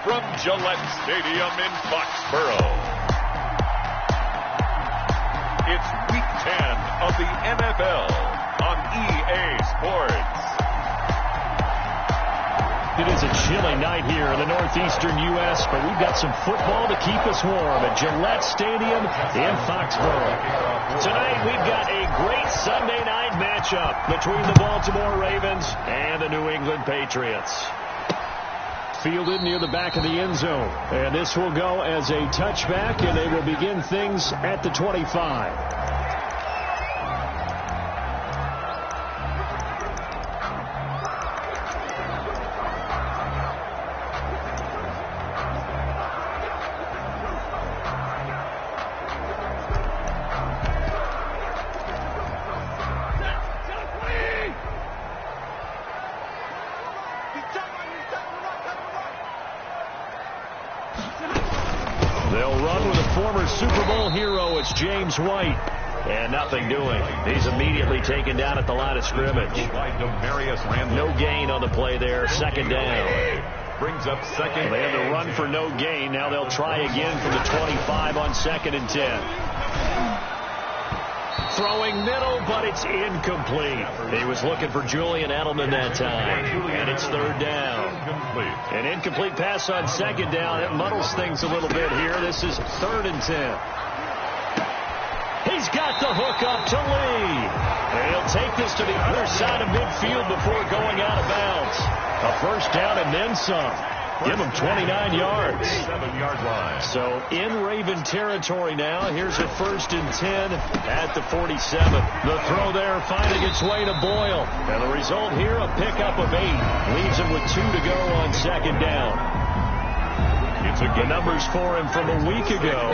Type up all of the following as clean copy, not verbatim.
from Gillette Stadium in Foxborough. It's Week 10 of the NFL on EA Sports. It is a chilly night here in the northeastern U.S., but we've got some football to keep us warm at Gillette Stadium in Foxborough. Tonight, we've got a great Sunday night matchup between the Baltimore Ravens and the New England Patriots. Fielded near the back of the end zone, and this will go as a touchback, and they will begin things at the 25. They'll run with a former Super Bowl hero. It's James White. And nothing doing. He's immediately taken down at the line of scrimmage. No gain on the play there. Second down. Brings up second. They had to run for no gain. Now they'll try again from the 25 on 2nd and 10. Throwing middle, but it's incomplete. He was looking for Julian Edelman that time. And it's 3rd down. An incomplete pass on 2nd down. It muddles things a little bit here. This is 3rd and 10. He's got the hook up to Lee. And he'll take this to the other side of midfield before going out of bounds. A first down and then some. Give him 29 yards. 7-yard line. So in Raven territory now. Here's a 1st and 10 at the 47. The throw there finding its way to Boyle. And the result here, a pickup of 8. Leaves him with 2 to go on 2nd down. The numbers for him from a week ago.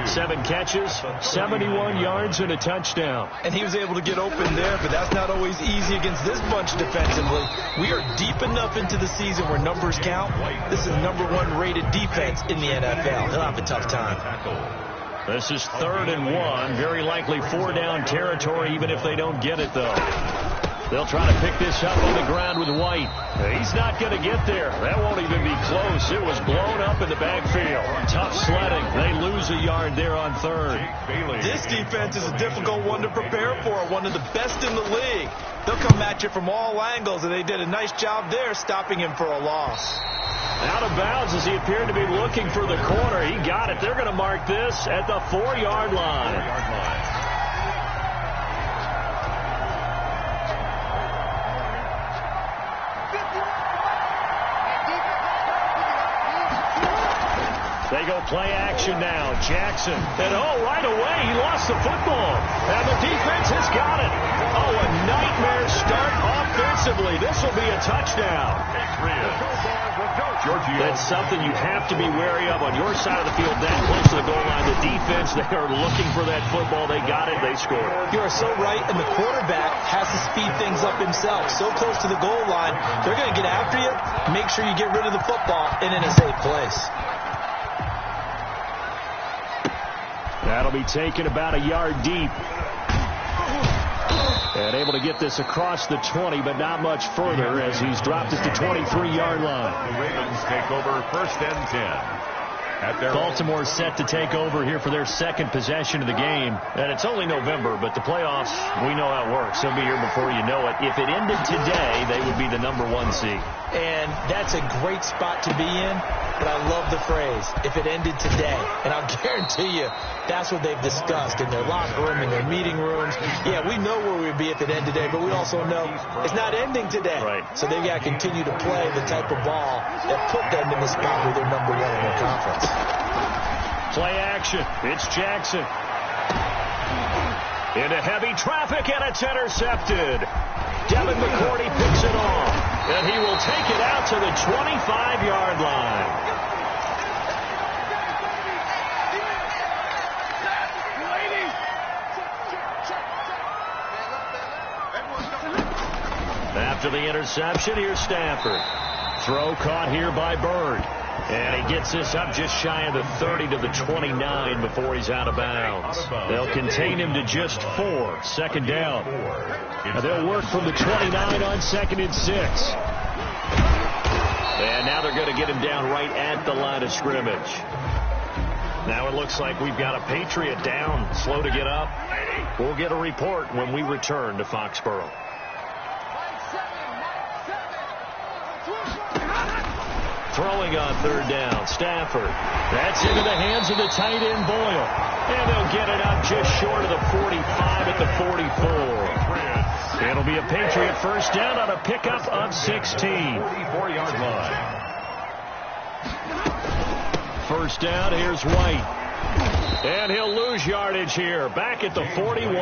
7 catches, 71 yards, and a touchdown. And he was able to get open there, but that's not always easy against this bunch defensively. We are deep enough into the season where numbers count. This is #1 rated defense in the NFL. He'll have a tough time. This is 3rd and 1. Very likely 4-down territory, even if they don't get it, though. They'll try to pick this up on the ground with White. He's not going to get there. That won't even be close. It was blown up in the backfield. Tough sledding. They lose a yard there on 3rd. This defense is a difficult one to prepare for. One of the best in the league. They'll come at you from all angles, and they did a nice job there stopping him for a loss. Out of bounds as he appeared to be looking for the corner. He got it. They're going to mark this at the 4-yard line. They go play action now. Jackson. And right away, he lost the football. And the defense has got it. A nightmare start offensively. This will be a touchdown. That's something you have to be wary of on your side of the field, that close to the goal line. The defense, they are looking for that football. They got it. They scored. You are so right, and the quarterback has to speed things up himself. So close to the goal line, they're going to get after you. Make sure you get rid of the football and in a safe place. That'll be taken about a yard deep. And able to get this across the 20, but not much further as he's dropped it to 23-yard line. The Ravens take over 1st and 10. Baltimore set to take over here for their 2nd possession of the game. And it's only November, but the playoffs, we know how it works. They'll be here before you know it. If it ended today, they would be the #1 seed. And that's a great spot to be in, but I love the phrase, if it ended today. And I'll guarantee you, that's what they've discussed in their locker room, in their meeting rooms. Yeah, we know where we'd be if it ended today, but we also know it's not ending today. Right. So they've got to continue to play the type of ball that put them in the spot where they're #1 in their conference. Play action. It's Jackson. Into heavy traffic, and it's intercepted. Devin McCourty picks it off, and he will take it out to the 25-yard line. After the interception, here's Stafford. Throw caught here by Bird. And he gets this up just shy of the 30 to the 29 before he's out of bounds. They'll contain him to just 4. 2nd down. And they'll work from the 29 on 2nd and 6. And now they're going to get him down right at the line of scrimmage. Now it looks like we've got a Patriot down, slow to get up. We'll get a report when we return to Foxborough. Throwing on third down, Stafford. That's into the hands of the tight end, Boyle. And they'll get it out just short of the 45 at the 44. It'll be a Patriot first down on a pickup of 16. 44-yard line. First down, here's White. And he'll lose yardage here, back at the 41.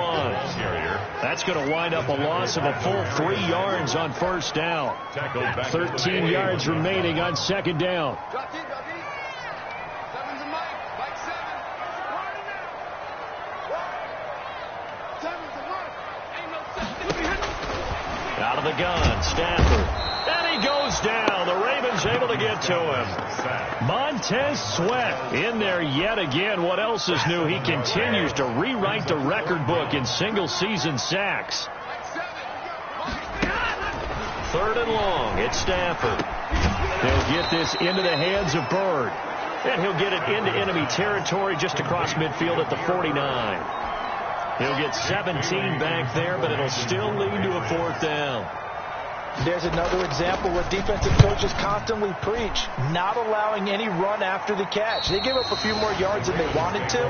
That's going to wind up a loss of a full 3 yards on first down. 13 yards remaining on second down. Out of the gun, Stafford. And he goes down. The Ravens able to get to him. Montez Sweat in there yet again. What else is new? He continues to rewrite the record book in single-season sacks. Third and long. It's Stafford. He'll get this into the hands of Bird. And he'll get it into enemy territory just across midfield at the 49. He'll get 17 back there, but it'll still lead to a fourth down. There's another example where defensive coaches constantly preach, not allowing any run after the catch. They gave up a few more yards than they wanted to,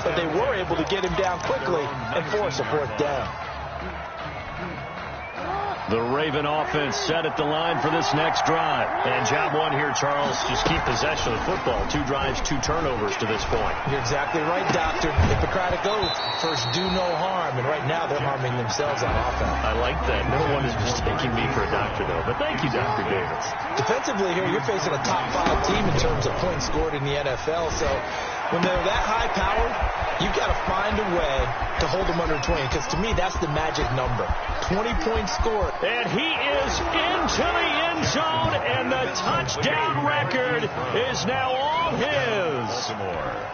but they were able to get him down quickly and force a fourth down. The Raven offense set at the line for this next drive. And job one here, Charles, just keep possession of the football. 2 drives, 2 turnovers to this point. You're exactly right, Doctor. Hippocratic oath, first do no harm. And right now they're harming themselves on offense. I like that. No one is mistaking me for a doctor, though. But thank you, Dr. Davis. Defensively here, you're facing a top 5 team in terms of points scored in the NFL. So when they're that high-powered, you've got to find a way to hold them under 20. Because to me, that's the magic number. 20 points scored. And he is into the end zone, and the touchdown record is now all his.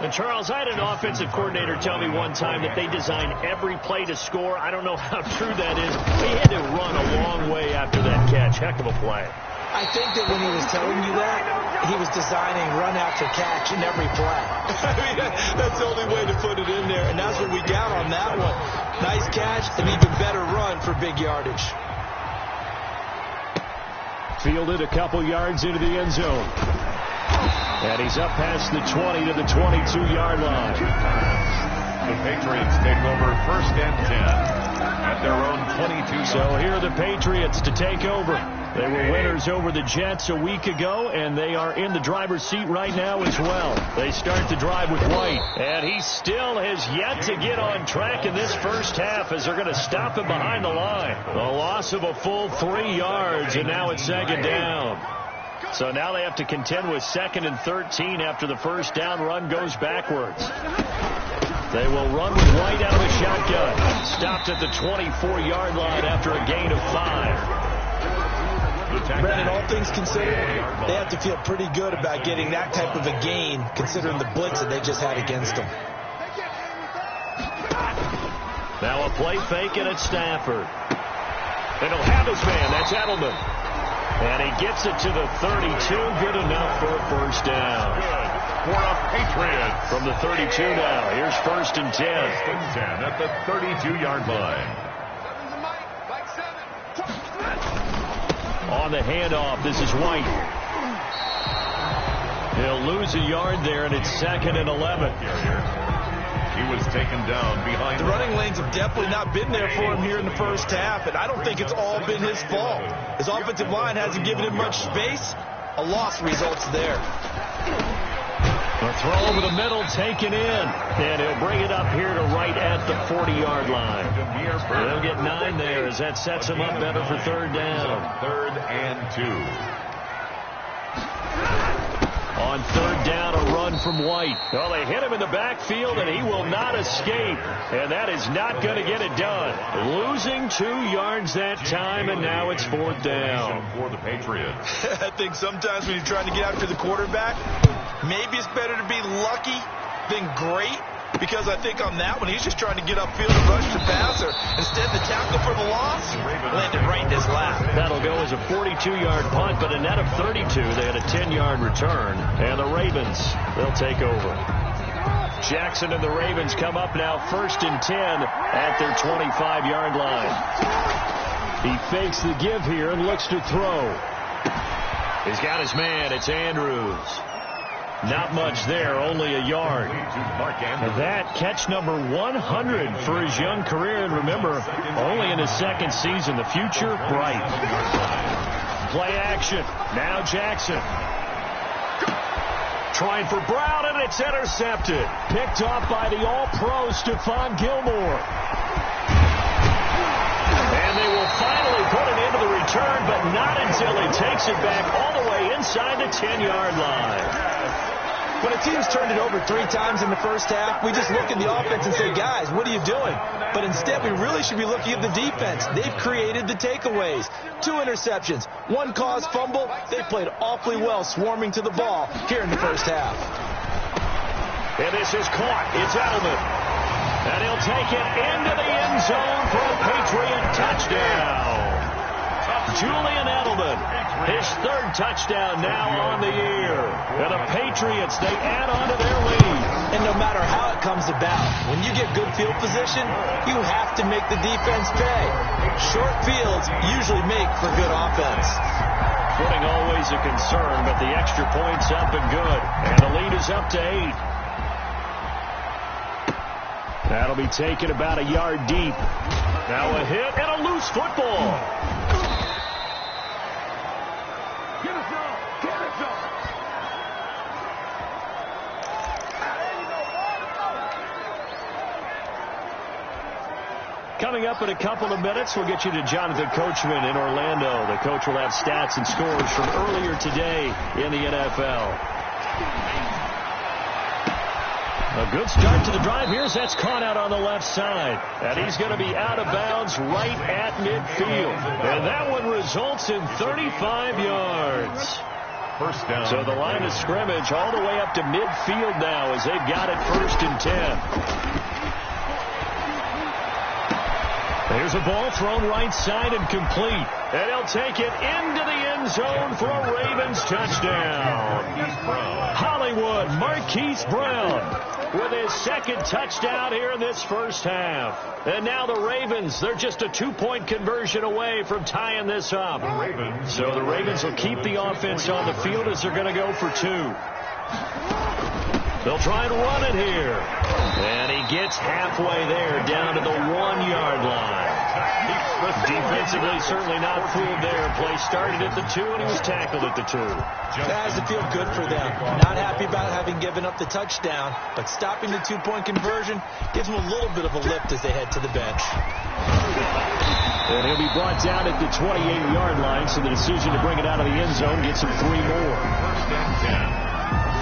And Charles, I had an offensive coordinator tell me one time that they design every play to score. I don't know how true that is. He had to run a long way after that catch. Heck of a play. I think that when he was telling you that, he was designing run after catch in every play. I mean, that's the only way to put it in there, and that's what we got on that one. Nice catch, an even better run for big yardage. Fielded a couple yards into the end zone. And he's up past the 20 to the 22-yard line. The Patriots take over first and 10 at their own 22. So here are the Patriots to take over. They were winners over the Jets a week ago, and they are in the driver's seat right now as well. They start the drive with White, and he still has yet to get on track in this first half as they're going to stop him behind the line. A loss of a full 3 yards, and now it's second down. So now they have to contend with 2nd and 13 after the first down run goes backwards. They will run with White out of the shotgun. Stopped at the 24-yard line after a gain of 5. Brandon, all things considered, they have to feel pretty good about getting that type of a gain, considering the blitz that they just had against them. Now a play fake, and it's Stafford. And he'll have his man. That's Edelman. And he gets it to the 32. Good enough for a first down. Good for a Patriot. From the 32 now. Here's first and 10. First and 10 at the 32-yard line. On the handoff, this is White. He'll lose a yard there, and it's 2nd and 11. He was taken down behind. The running lanes have definitely not been there for him here in the first half, and I don't think it's all been his fault. His offensive line hasn't given him much space. A loss results there. The throw over the middle taken in, and he'll bring it up here to right at the 40-yard line. They'll get 9 there as that sets him up better for third down. 3rd and 2. On third down, a run from White. Well, they hit him in the backfield, and he will not escape. And that is not going to get it done. Losing 2 yards that time, and now it's fourth down. For the Patriots. I think sometimes when you're trying to get after the quarterback, maybe it's better to be lucky than great. because I think on that one, he's just trying to get upfield and rush the passer. Instead, the tackle for the loss landed right in his lap. That'll go as a 42-yard punt, but a net of 32. They had a 10-yard return, and the Ravens, they'll take over. Jackson and the Ravens come up now 1st and 10 at their 25-yard line. He fakes the give here and looks to throw. He's got his man. It's Andrews. Not much there, only a yard. And that catch number 100 for his young career. And remember, only in his second season. The future, bright. Play action. Now Jackson. Trying for Brown, and it's intercepted. Picked off by the All-Pro Stephon Gilmore. And they will finally put it into the return, but not until he takes it back all the way inside the 10-yard line. When a team's turned it over 3 times in the first half, we just look at the offense and say, guys, what are you doing? But instead, we really should be looking at the defense. They've created the takeaways. 2 interceptions, 1 caused fumble. They played awfully well swarming to the ball here in the first half. And this is caught. It's Edelman. And he'll take it into the end zone for a Patriot touchdown. Julian Edelman, his 3rd touchdown now on the year. And the Patriots, they add on to their lead. And no matter how it comes about, when you get good field position, you have to make the defense pay. Short fields usually make for good offense. Footing always a concern, but the extra point's up and good. And the lead is up to 8. That'll be taken about a yard deep. Now a hit and a loose football. Coming up in a couple of minutes, we'll get you to Jonathan Coachman in Orlando. The coach will have stats and scores from earlier today in the NFL. A good start to the drive. Here's that's caught out on the left side. And he's going to be out of bounds right at midfield. And that one results in 35 yards. First down. So the line of scrimmage all the way up to midfield now as they've got it 1st and 10. There's a ball thrown right side and complete. And he'll take it into the end zone for a Ravens touchdown. Hollywood Marquise Brown with his 2nd touchdown here in this first half. And now the Ravens, they're just a 2-point conversion away from tying this up. So the Ravens will keep the offense on the field as they're going to go for 2. They'll try and run it here. And he gets halfway there down to the 1-yard line. Defensively, certainly not fooled there. Play started at the 2, and he was tackled at the 2. That has to feel good for them. Not happy about having given up the touchdown, but stopping the 2-point conversion gives them a little bit of a lift as they head to the bench. And he'll be brought down at the 28-yard line, so the decision to bring it out of the end zone gets him 3 more. First and 10.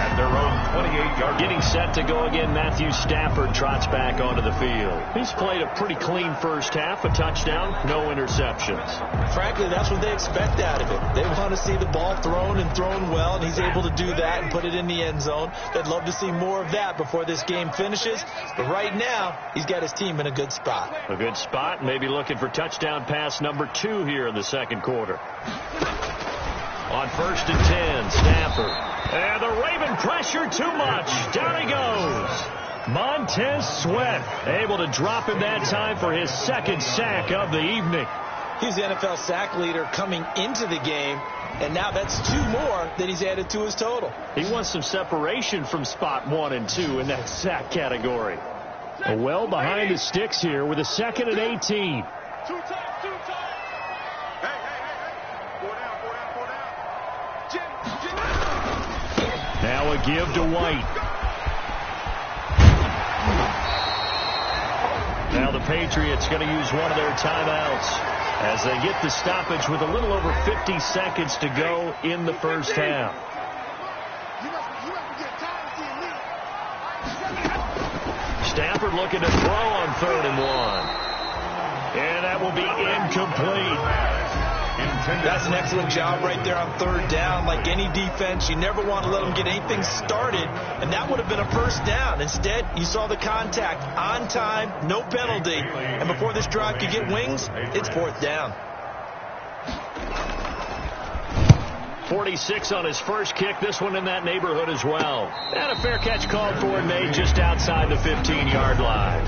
At their own 28-yard. Getting set to go again, Matthew Stafford trots back onto the field. He's played a pretty clean first half, a touchdown, no interceptions. Frankly, that's what they expect out of him. They want to see the ball thrown and thrown well, and he's able to do that and put it in the end zone. They'd love to see more of that before this game finishes, but right now, he's got his team in a good spot. A good spot, maybe looking for touchdown pass number 2 here in the second quarter. On 1st and 10, Stafford. And the Raven pressure too much. Down he goes. Montez Sweat able to drop him that time for his 2nd sack of the evening. He's the NFL sack leader coming into the game, and now that's 2 more that he's added to his total. He wants some separation from spot 1 and 2 in that sack category. Well behind the sticks here with a 2nd and 18. Now a give to White. Now the Patriots going to use one of their timeouts as they get the stoppage with a little over 50 seconds to go in the first half. Stafford looking to throw on 3rd and 1. And that will be incomplete. That's an excellent job right there on third down. Like any defense, you never want to let them get anything started, and that would have been a first down. Instead, you saw the contact on time, no penalty, and before this drive could get wings, it's fourth down. 46 on his first kick. This one in that neighborhood as well. And a fair catch called for and made just outside the 15-yard line.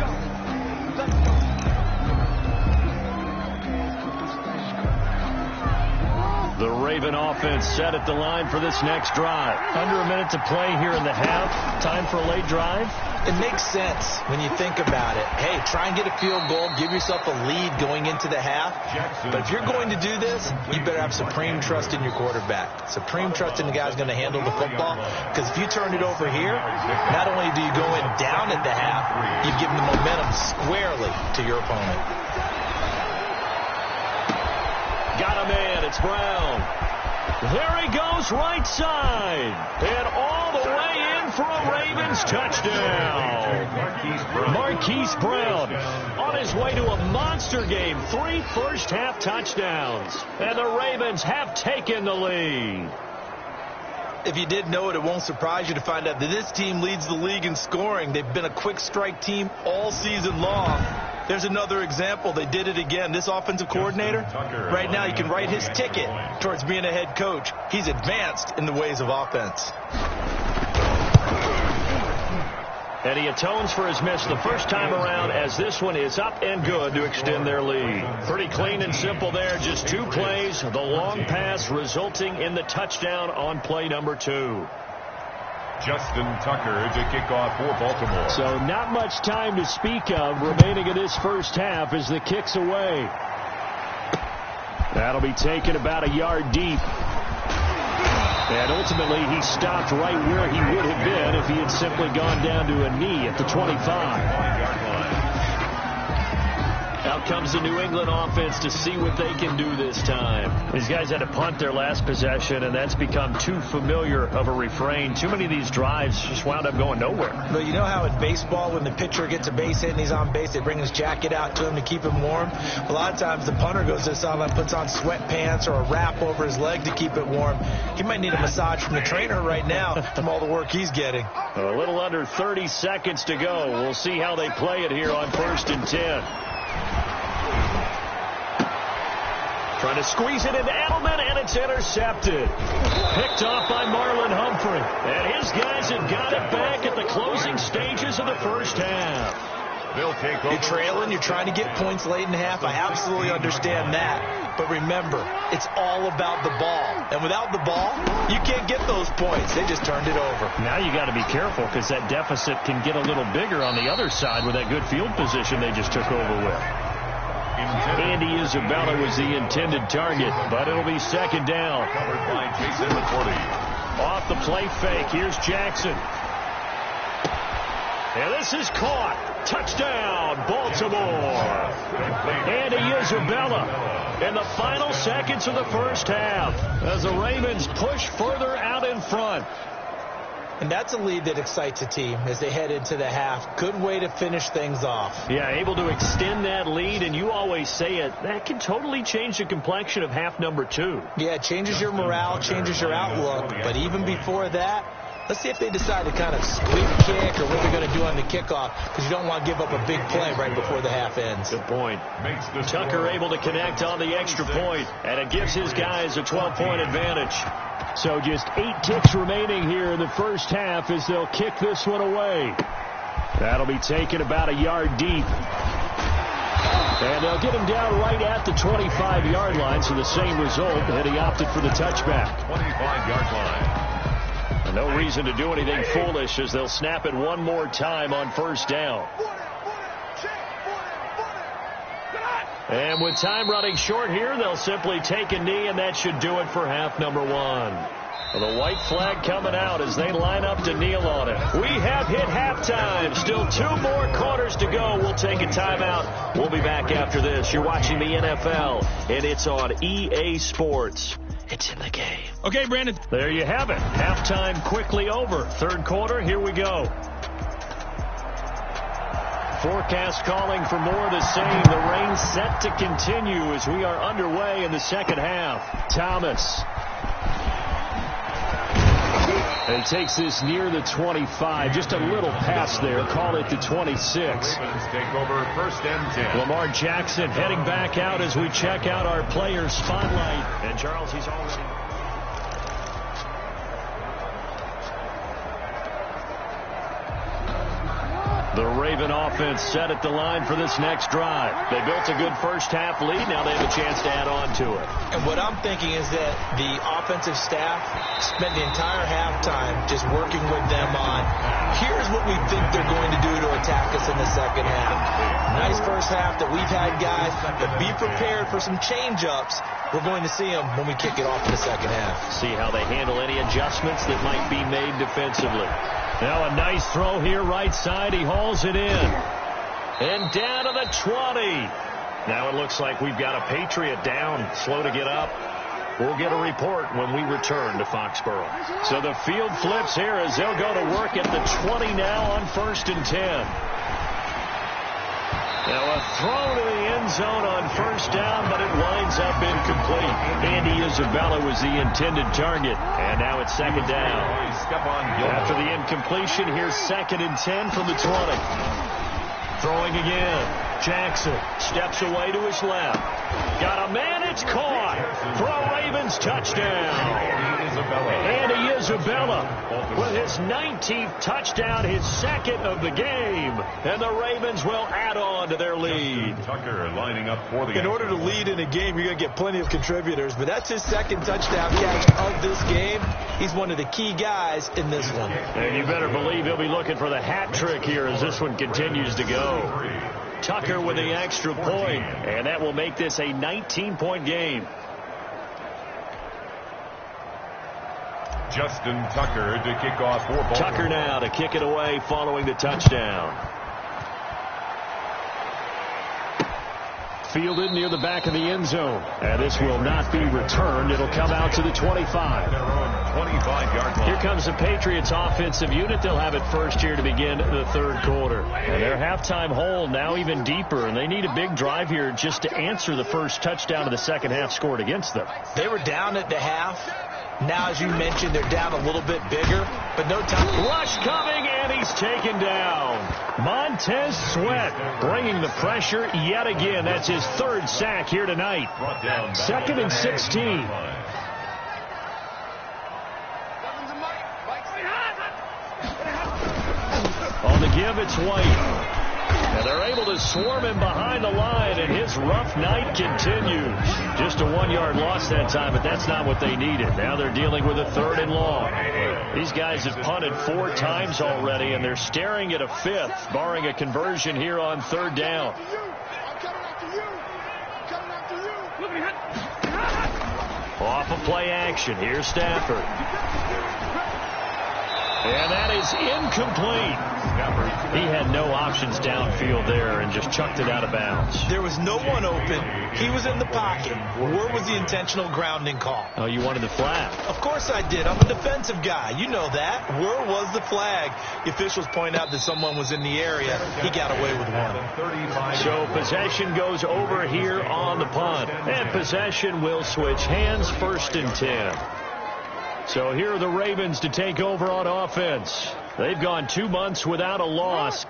The Raven offense set at the line for this next drive. Under a minute to play here in the half. Time for a late drive. It makes sense when you think about it. Hey, try and get a field goal. Give yourself a lead going into the half. But if you're going to do this, you better have supreme trust in your quarterback. Supreme trust in the guy who's going to handle the football. Because if you turn it over here, not only do you go in down at the half, you've given the momentum squarely to your opponent. Got a man. It's Brown. There he goes right side. And all the way in for a Ravens touchdown. Marquise Brown on his way to a monster game. 3 first-half touchdowns. And the Ravens have taken the lead. If you did know it, it won't surprise you to find out that this team leads the league in scoring. They've been a quick strike team all season long. There's another example. They did it again. This offensive coordinator, right now you can write his ticket towards being a head coach. He's advanced in the ways of offense. And he atones for his miss the first time around as this one is up and good to extend their lead. Pretty clean and simple there. Just 2 plays. The long pass resulting in the touchdown on play number 2. Justin Tucker to kick off for Baltimore. So not much time to speak of remaining in this first half as the kick's away. That'll be taken about a yard deep. And ultimately, he stopped right where he would have been if he had simply gone down to a knee at the 25. Out comes the New England offense to see what they can do this time. These guys had to punt their last possession, and that's become too familiar of a refrain. Too many of these drives just wound up going nowhere. But you know how in baseball, when the pitcher gets a base hit and he's on base, they bring his jacket out to him to keep him warm? A lot of times the punter goes to the sideline, puts on sweatpants or a wrap over his leg to keep it warm. He might need a massage from the trainer right now from all the work he's getting. A little under 30 seconds to go. We'll see how they play it here on 1st and 10. Trying to squeeze it into Edelman, and it's intercepted. Picked off by Marlon Humphrey. And his guys have got it back at the closing stages of the first half. They'll take over. You're trailing, you're trying to get points late in the half. I absolutely understand that. But remember, it's all about the ball. And without the ball, you can't get those points. They just turned it over. Now you got to be careful because that deficit can get a little bigger on the other side with that good field position they just took over with. Andy Isabella was the intended target, but it'll be second down. Covered by Jason McCourty. Off the play fake, here's Jackson. And this is caught. Touchdown, Baltimore. Andy Isabella in the final seconds of the first half as the Ravens push further out in front. And that's a lead that excites a team as they head into the half. Good way to finish things off. Yeah, able to extend that lead, and you always say it, that can totally change the complexion of half number 2. Yeah, it changes your morale, changes your outlook. But even before that, let's see if they decide to kind of squeak kick or what they're going to do on the kickoff, because you don't want to give up a big play right before the half ends. Good point. Tucker able to connect on the extra point, and it gives his guys a 12-point advantage. So just 8 ticks remaining here in the first half as they'll kick this one away. That'll be taken about a yard deep. And they'll get him down right at the 25-yard line, so the same result, and he opted for the touchback. 25-yard line. No reason to do anything foolish as they'll snap it one more time on first down. And with time running short here, they'll simply take a knee, and that should do it for half number 1. The white flag coming out as they line up to kneel on it. We have hit halftime. Still 2 more quarters to go. We'll take a timeout. We'll be back after this. You're watching the NFL, and it's on EA Sports. It's in the game. Okay, Brandon. There you have it. Halftime quickly over. Third quarter, here we go. forecast calling for more of the same. The rain set to continue as we are underway in the second half. Thomas. And takes this near the 25. Just a little pass there. Call it the 26. Take over first and 10. Lamar Jackson heading back out as we check out our player spotlight. And Charles, he's already... The Raven offense set at the line for this next drive. They built a good first-half lead. Now they have a chance to add on to it. And what I'm thinking is that the offensive staff spent the entire halftime just working with them on, here's what we think they're going to do to attack us in the second half. Nice first half that we've had, guys, but be prepared for some change-ups. We're going to see them when we kick it off in the second half. See how they handle any adjustments that might be made defensively. Now a nice throw here right side. He hauls it in. And down to the 20. Now it looks like we've got a Patriot down. Slow to get up. We'll get a report when we return to Foxborough. So the field flips here as they'll go to work at the 20 now on 1st and 10. Now a throw to the end zone on first down, but it winds up incomplete. Andy Isabella was the intended target, and now it's second down. After the incompletion, here's 2nd and 10 from the 20. Throwing again. Jackson steps away to his left. Got a man, it's caught. Throw Ravens touchdown. Andy Isabella with his 19th touchdown, his 2nd of the game. And the Ravens will add on to their lead. Tucker lining up for the... In order to lead in a game, you're going to get plenty of contributors, but that's his 2nd touchdown catch of this game. He's one of the key guys in this one. And you better believe he'll be looking for the hat trick here as this one continues to go. Tucker with the extra point, and that will make this a 19-point game. Justin Tucker to kick off for Baltimore. Tucker now to kick it away following the touchdown. Fielded near the back of the end zone. And this will not be returned. It'll come out to the 25. 25-yard line. Here comes the Patriots offensive unit. They'll have it first here to begin the third quarter. And their halftime hole now even deeper. And they need a big drive here just to answer the first touchdown of the second half scored against them. They were down at the half. Now, as you mentioned, they're down a little bit bigger, but no time. Rush coming, and he's taken down. Montez Sweat bringing the pressure yet again. That's his 3rd sack here tonight. 2nd and 16. On the give, it's White. And they're able to swarm him behind the line, and his rough night continues. Just a 1-yard loss that time, but that's not what they needed. Now they're dealing with a 3rd and long. These guys have punted 4 times already, and they're staring at a 5th, barring a conversion here on 3rd down. Off of play action. Here's Stafford. And that is incomplete. He had no options downfield there and just chucked it out of bounds. There was no one open. He was in the pocket. Where was the intentional grounding call? Oh, you wanted the flag. Of course I did. I'm a defensive guy. You know that. Where was the flag? The officials point out that someone was in the area. He got away with one. So possession goes over here on the punt. And possession will switch hands, 1st and 10. So here are the Ravens to take over on offense. They've gone 2 months without a loss.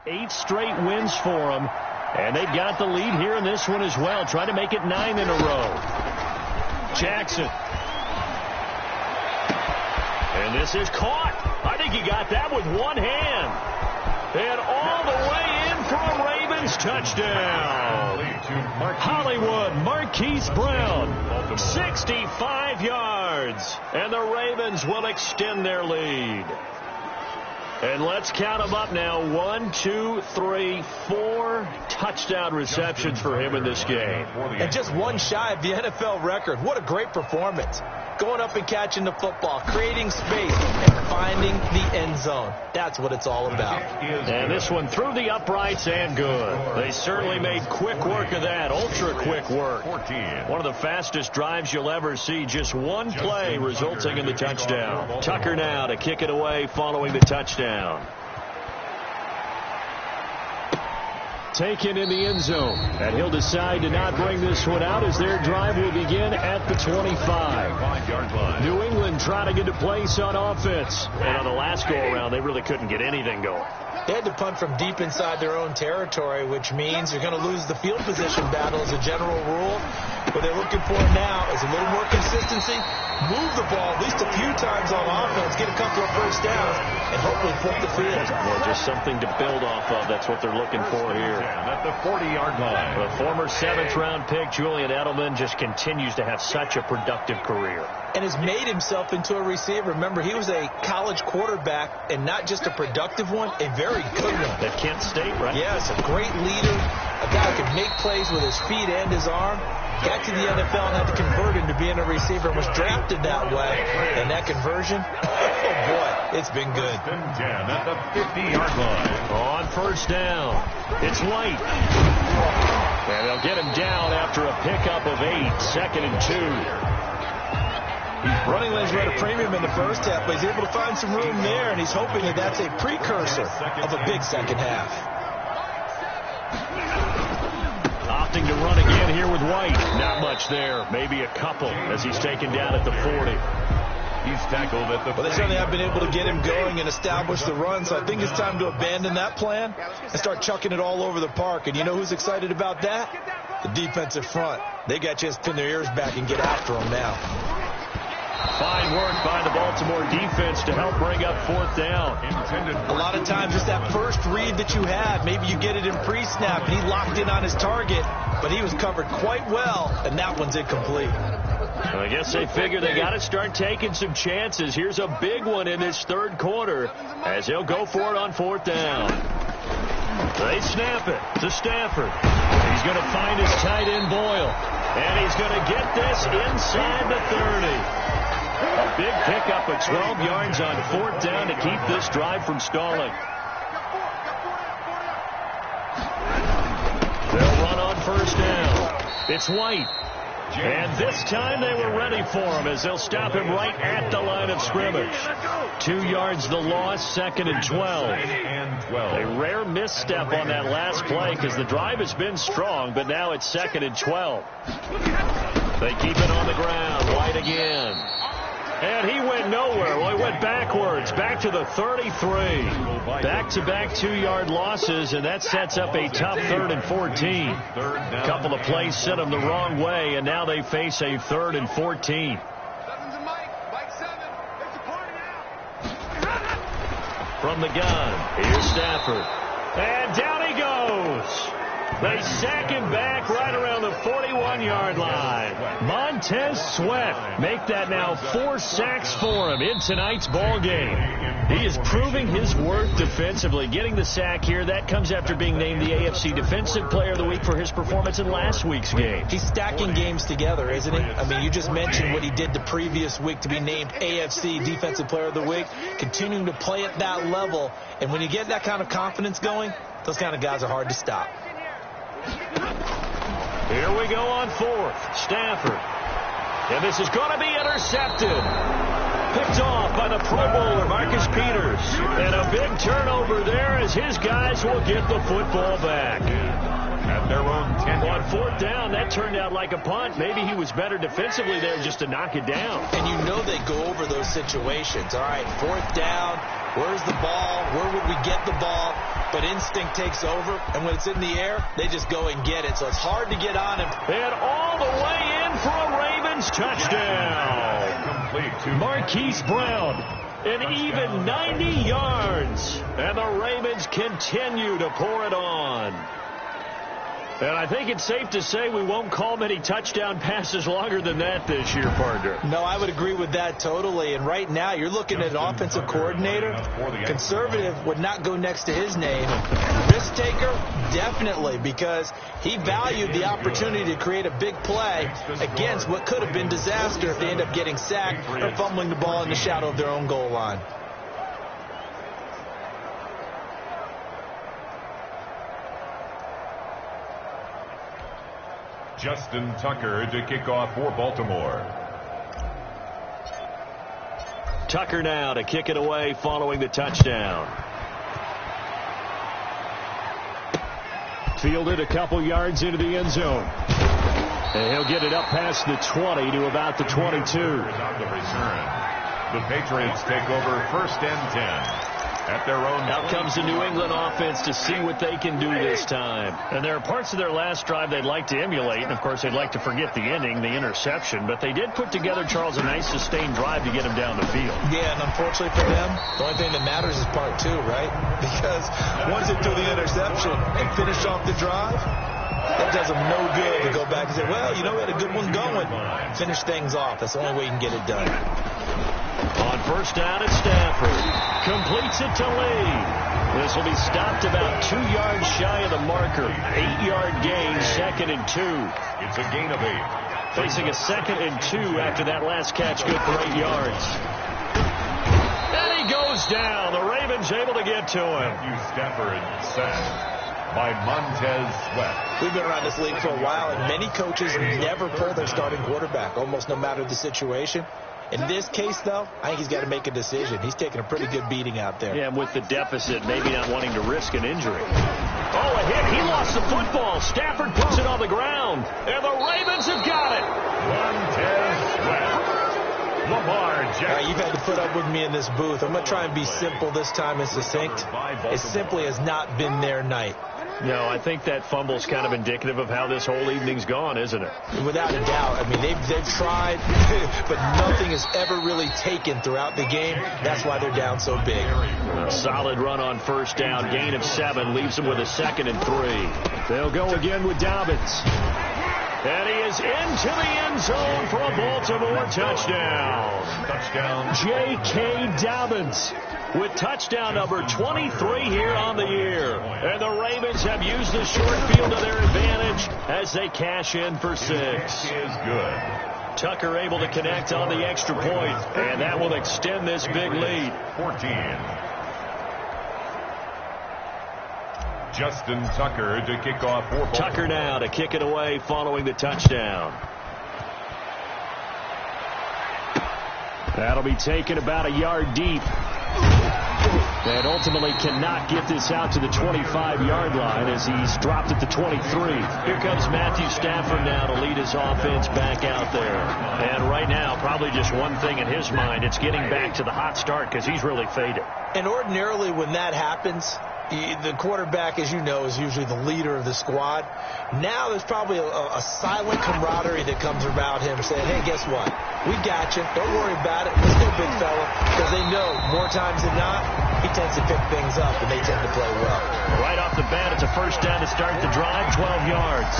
Eight straight wins for them, and they've got the lead here in this one as well, trying to make it 9 in a row. Jackson. And this is caught. I think he got that with one hand. And all the way in for a Ravens touchdown. Hollywood Marquise Brown, 65 yards. And the Ravens will extend their lead. And let's count them up now. 1, 2, 3, 4 touchdown receptions for him in this game. And just one shy of the NFL record. What a great performance. Going up and catching the football, creating space, and finding the end zone. That's what it's all about. And this one through the uprights and good. They certainly made quick work of that. Ultra quick work. One of the fastest drives you'll ever see. Just one play resulting in the touchdown. Tucker now to kick it away following the touchdown. Taken in the end zone. And he'll decide to not bring this one out as their drive will begin at the 25. New England trying to get to place on offense. And on the last go-around, they really couldn't get anything going. They had to punt from deep inside their own territory, which means you're going to lose the field position battle as a general rule. What they're looking for now is a little more consistency, move the ball at least a few times on offense, get a couple of first downs, and hopefully flip the field. Well, just something to build off of. That's what they're looking for here. At the 40-yard line. The former 7th-round pick, Julian Edelman, just continues to have such a productive career. And has made himself into a receiver. Remember, he was a college quarterback, and not just a productive one, a very good one. At Kent State, right? Yes, a great leader, a guy who can make plays with his feet and his arm. Got to the NFL and had to convert into being a receiver and was drafted that way. And that conversion, oh boy, it's been good. At the 50-yard line. On first down, it's White. And they'll get him down after a pickup of 8, 2nd and 2. Running lanes were at a premium in the first half, but he's able to find some room there, and he's hoping that that's a precursor of a big second half. Opting to run again here with White. Not much there. Maybe a couple as he's taken down at the 40. He's tackled at the 40. Well, they certainly have been able to get him going and establish the run, so I think it's time to abandon that plan and start chucking it all over the park. And you know who's excited about that? The defensive front. They got you to pin their ears back and get after him now. Fine work by the Baltimore defense to help bring up 4th down. A lot of times just that first read that you have, maybe you get it in pre-snap, and he locked in on his target, but he was covered quite well, and that one's incomplete. Well, I guess they figure they got to start taking some chances. Here's a big one in this 3rd quarter as he'll go for it on 4th down. They snap it to Stafford. He's going to find his tight end Boyle, and he's going to get this inside the 30. A big pickup of 12 yards on 4th down to keep this drive from stalling. They'll run on first down. It's White. And this time they were ready for him as they'll stop him right at the line of scrimmage. 2 yards the loss, 2nd and 12. A rare misstep on that last play because the drive has been strong, but now it's 2nd and 12. They keep it on the ground. White again. And he went nowhere. Well, he went backwards, back to the 33. Back-to-back 2-yard losses, and that sets up a tough 3rd and 14. A couple of plays sent them the wrong way, and now they face a 3rd and 14. From the gun, here's Stafford. And down he goes. They sack him back right around the 41-yard line. Montez Sweat make that now 4 sacks for him in tonight's ball game. He is proving his worth defensively. Getting the sack here, that comes after being named the AFC Defensive Player of the Week for his performance in last week's game. He's stacking games together, isn't he? I mean, you just mentioned what he did the previous week to be named AFC Defensive Player of the Week. Continuing to play at that level. And when you get that kind of confidence going, those kind of guys are hard to stop. Here we go on 4th. Stafford. And this is going to be intercepted. Picked off by the Pro Bowler, Marcus Peters. And a big turnover there as his guys will get the football back. At their own 10. On 4th down, that turned out like a punt. Maybe he was better defensively there just to knock it down. And you know they go over those situations. All right, 4th down. Where's the ball? Where would we get the ball? but instinct takes over, and when it's in the air, they just go and get it. So it's hard to get on him. And all the way in for a Ravens touchdown. Complete to Marquise Brown, an even 90 yards. And the Ravens continue to pour it on. And I think it's safe to say we won't call many touchdown passes longer than that this year, partner. No, I would agree with that totally. And right now, you're looking at an offensive coordinator. Conservative would not go next to his name. Risk taker, definitely, because he valued the opportunity to create a big play against what could have been disaster if they end up getting sacked or fumbling the ball in the shadow of their own goal line. Justin Tucker to kick off for Baltimore. Tucker now to kick it away following the touchdown. Fielded a couple yards into the end zone. And he'll get it up past the 20 to about the 22. On the return. The Patriots take over 1st and 10. At their own. Out comes the New England offense to see what they can do this time. And there are parts of their last drive they'd like to emulate. And, of course, they'd like to forget the ending, the interception. But they did put together, Charles, a nice sustained drive to get him down the field. Yeah, and unfortunately for them, the only thing that matters is part 2, right? Because once they do the interception and finish off the drive, that does them no good to go back and say, well, you know, we had a good one going. Finish things off. That's the only way you can get it done. On 1st down at Stafford. Completes it to Lee. This will be stopped about 2 yards shy of the marker. 8-yard gain, 2nd and 2. It's a gain of 8. Facing a 2nd and 2 after that last catch, good for 8 yards. And he goes down. The Ravens able to get to him. Stafford sacked by Montez Sweat. We've been around this league for a while, and many coaches never pull their starting quarterback, almost no matter the situation. In this case, though, I think he's got to make a decision. He's taking a pretty good beating out there. Yeah, and with the deficit, maybe not wanting to risk an injury. Oh, a hit. He lost the football. Stafford puts it on the ground. And the Ravens have got it. Montez Sweat. Lamar Jackson. You've had to put up with me in this booth. I'm going to try and be simple this time and succinct. It simply has not been their night. No, I think that fumble's kind of indicative of how this whole evening's gone, isn't it? Without a doubt. I mean, they've tried, but nothing is ever really taken throughout the game. That's why they're down so big. A solid run on 1st down. Gain of 7 leaves them with a 2nd and 3. They'll go again with Dobbins. And he is into the end zone for a Baltimore touchdown. Touchdown. J.K. Dobbins with touchdown number 23 here on the year. And the Ravens have used the short field to their advantage as they cash in for 6. Is good. Tucker able to connect on the extra point, and that will extend this big lead. 14. Justin Tucker to kick off for Baltimore. Tucker now to kick it away following the touchdown. That'll be taken about a yard deep. And ultimately cannot get this out to the 25-yard line as he's dropped at the 23. Here comes Matthew Stafford now to lead his offense back out there. And right now, probably just one thing in his mind, it's getting back to the hot start because he's really faded. And ordinarily when that happens, the quarterback, as you know, is usually the leader of the squad. Now there's probably a silent camaraderie that comes about him saying, hey, guess what? We got you. Don't worry about it. Let's go, big fella. Because they know more times than not, he tends to pick things up, and they tend to play well. Right off the bat, it's a 1st down to start the drive, 12 yards.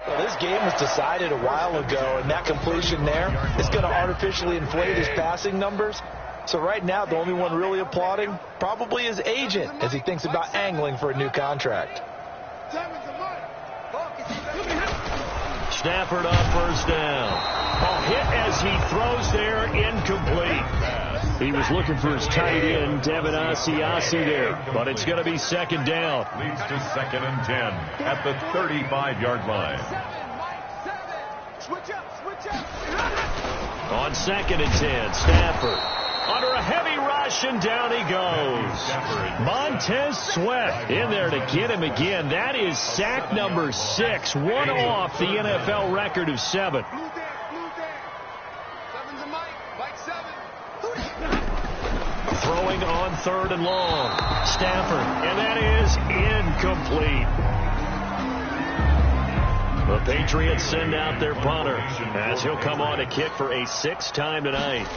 Well, this game was decided a while ago, and that completion there is going to artificially inflate his passing numbers. So right now, the only one really applauding probably his agent as he thinks about angling for a new contract. Stafford on first down. A hit as he throws there, incomplete. He was looking for his tight end, Devin Asiasi there, but it's going to be second down. Leads to 2nd and 10 at the 35-yard line. On 2nd and 10, Stafford under a heavy rush, and down he goes. Montez Sweat in there to get him again. That is sack number 6, one off the NFL record of 7. Throwing on 3rd and long. Stafford, and that is incomplete. The Patriots send out their punter as he'll come on to kick for a 6th time tonight.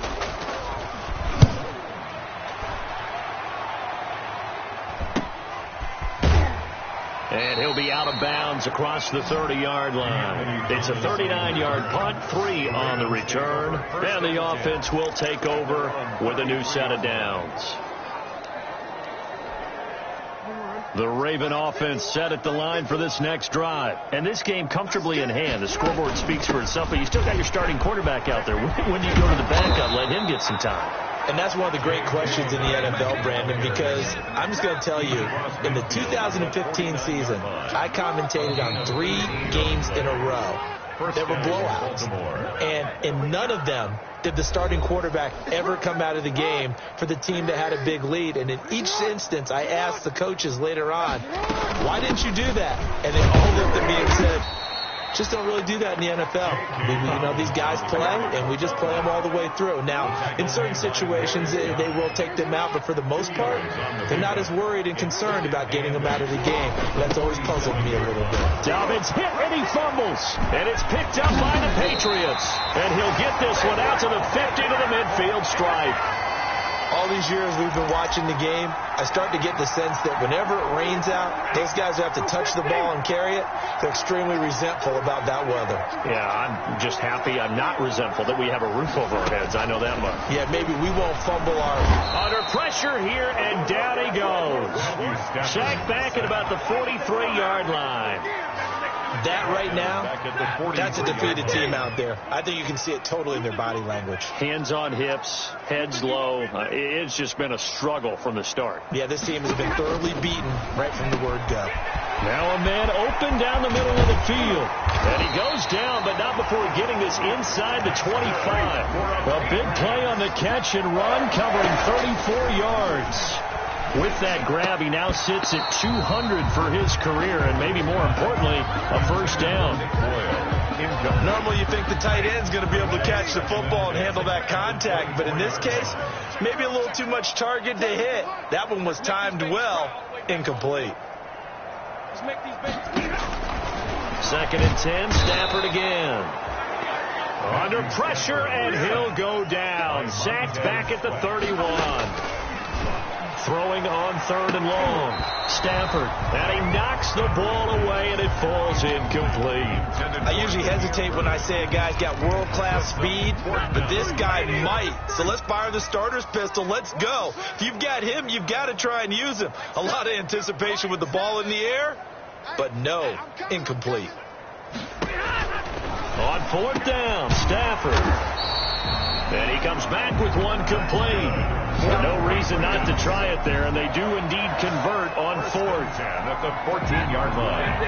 And he'll be out of bounds across the 30-yard line. It's a 39-yard punt, 3 on the return. And the offense will take over with a new set of downs. The Raven offense set at the line for this next drive. And this game comfortably in hand. The scoreboard speaks for itself, but you still got your starting quarterback out there. When do you go to the backup, let him get some time? And that's one of the great questions in the NFL, Brandon, because I'm just going to tell you, in the 2015 season, I commentated on 3 games in a row that were blowouts. And in none of them did the starting quarterback ever come out of the game for the team that had a big lead. And in each instance, I asked the coaches later on, why didn't you do that? And they all looked at me and said, just don't really do that in the NFL. These guys play, and we just play them all the way through. Now, in certain situations, they will take them out, but for the most part, they're not as worried and concerned about getting them out of the game. That's always puzzled me a little bit. Dobbins hit, and he fumbles. And it's picked up by the Patriots. And he'll get this one out to the 50 to the midfield stripe. All these years we've been watching the game, I start to get the sense that whenever it rains out, those guys who have to touch the ball and carry it, they're extremely resentful about that weather. Yeah, I'm just happy I'm not resentful that we have a roof over our heads. I know that much. Yeah, maybe we won't fumble our... Under pressure here, and down he goes. Sacked back at about the 43-yard line. That right now, that's a defeated team out there. I think you can see it totally in their body language. Hands on hips, heads low. It's just been a struggle from the start. Yeah, this team has been thoroughly beaten right from the word go. Now a man open down the middle of the field. And he goes down, but not before getting this inside the 25. A big play on the catch and run, covering 34 yards. With that grab, he now sits at 200 for his career, and maybe more importantly, a first down. Normally you think the tight end's going to be able to catch the football and handle that contact, but in this case, maybe a little too much target to hit. That one was timed well, incomplete. 2nd and 10, Stafford again. Under pressure, and he'll go down. Sacked back at the 31. Throwing on 3rd and long. Stafford, and he knocks the ball away, and it falls incomplete. I usually hesitate when I say a guy's got world-class speed, but this guy might. So let's fire the starter's pistol. Let's go. If you've got him, you've got to try and use him. A lot of anticipation with the ball in the air, but no, incomplete. On 4th down, Stafford. And he comes back with one complete. No reason not to try it there, and they do indeed convert on 4th. At the 14-yard line.